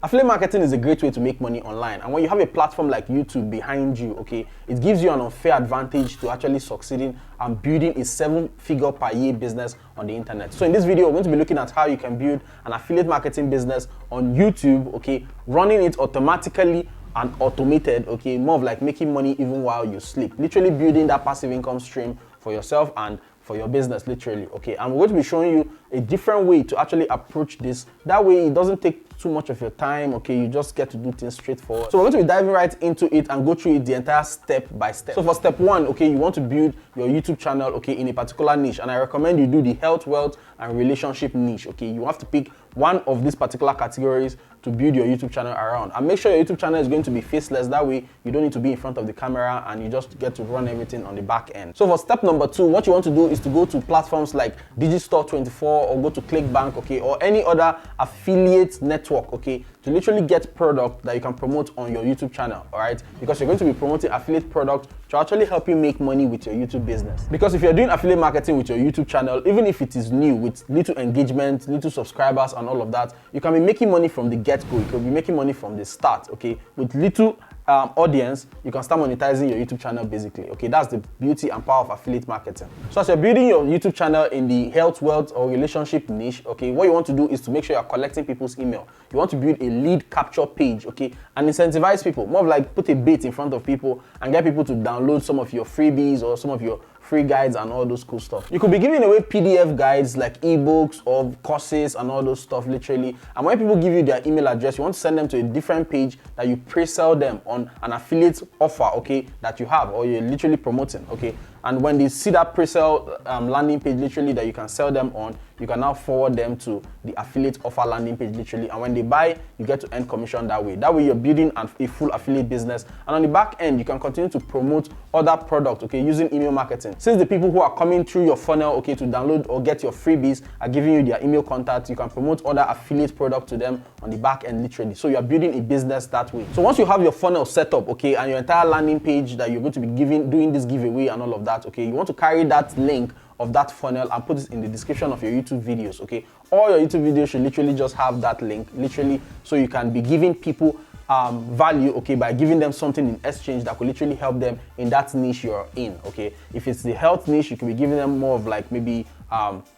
Affiliate marketing is a great way to make money online, and when you have a platform like YouTube behind you, okay, it gives you an unfair advantage to actually succeeding and building a 7-figure per year business on the internet. So in this video, we're going to be looking at how you can build an affiliate marketing business on YouTube, okay, running it automatically and automated, okay, more of like making money even while you sleep, literally building that passive income stream for yourself and for your business, literally, okay. And we're going to be showing you a different way to actually approach this. That way it doesn't take too much of your time, okay, you just get to do things straightforward. So we're going to be diving right into it and go through it the entire step by step. So for step 1, okay, you want to build your YouTube channel, okay, in a particular niche, and I recommend you do the health, wealth, and relationship niche, okay. You have to pick one of these particular categories to build your YouTube channel around, and make sure your YouTube channel is going to be faceless. That way you don't need to be in front of the camera and you just get to run everything on the back end. So for step number 2, what you want to do is to go to platforms like Digistore24 or go to ClickBank, okay, or any other affiliate network, okay, to literally get product that you can promote on your YouTube channel, all right? Because you're going to be promoting affiliate product to actually help you make money with your YouTube business. Because if you're doing affiliate marketing with your YouTube channel, even if it is new with little engagement, little subscribers and all of that, you can be making money from the get-go. You can be making money from the start, okay? With little audience, you can start monetizing your YouTube channel basically, okay? That's the beauty and power of affiliate marketing. So as you're building your YouTube channel in the health, wealth, or relationship niche, okay, what you want to do is to make sure you're collecting people's email. You want to build a lead capture page, okay, and incentivize people, more of like put a bait in front of people and get people to download some of your freebies or some of your free guides and all those cool stuff. You could be giving away PDF guides like ebooks or courses and all those stuff, literally. And when people give you their email address, you want to send them to a different page that you pre-sell them on an affiliate offer, okay, that you have or you're literally promoting, okay. And when they see that pre-sale landing page, literally, that you can sell them on, you can now forward them to the affiliate offer landing page, literally. And when they buy, you get to earn commission that way. That way, you're building a full affiliate business. And on the back end, you can continue to promote other products, okay, using email marketing. Since the people who are coming through your funnel, okay, to download or get your freebies are giving you their email contact, you can promote other affiliate products to them on the back end, literally. So you're building a business that way. So once you have your funnel set up, okay, and your entire landing page that you're going to be doing this giveaway and all of that, okay, you want to carry that link of that funnel and put it in the description of your YouTube videos, okay? All your YouTube videos should literally just have that link, literally, so you can be giving people value, okay, by giving them something in exchange that could literally help them in that niche you're in, okay? If it's the health niche, you could be giving them more of like maybe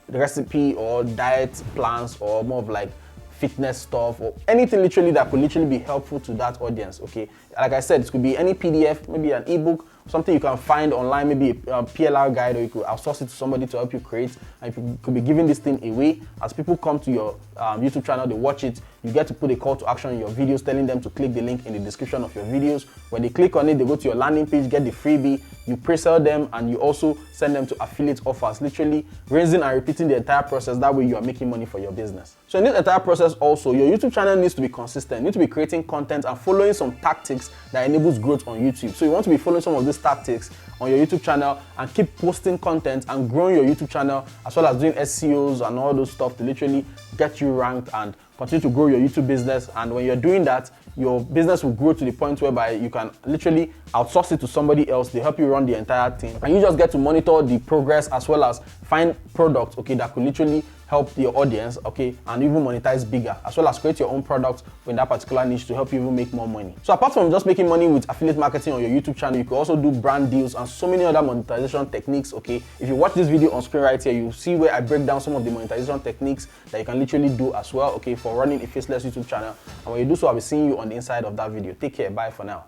recipe or diet plans or more of like fitness stuff or anything literally that could literally be helpful to that audience, okay? Like I said, it could be any PDF, maybe an ebook, something you can find online, maybe a PLR guide, or you could outsource it to somebody to help you create, and you could be giving this thing away. As people come to your YouTube channel, they watch it, you get to put a call to action in your videos telling them to click the link in the description of your videos. When they click on it, they go to your landing page, get the freebie, you pre-sell them, and you also send them to affiliate offers, literally rinsing and repeating the entire process. That way you are making money for your business. So in this entire process also, your YouTube channel needs to be consistent. You need to be creating content and following some tactics that enables growth on YouTube. So you want to be following some of these tactics on your YouTube channel and keep posting content and growing your YouTube channel, as well as doing SEOs and all those stuff to literally get you ranked and continue to grow your YouTube business. And when you're doing that, your business will grow to the point whereby you can literally outsource it to somebody else. They help you run the entire thing, and you just get to monitor the progress as well as find products, okay, that could literally help your audience, okay, and even monetize bigger, as well as create your own products in that particular niche to help you even make more money. So apart from just making money with affiliate marketing on your YouTube channel, you could also do brand deals and so many other monetization techniques, okay? If you watch this video on screen right here, you see where I break down some of the monetization techniques that you can literally do as well, okay, for running a faceless YouTube channel. And when you do so, I'll be seeing you on the inside of that video. Take care, bye for now.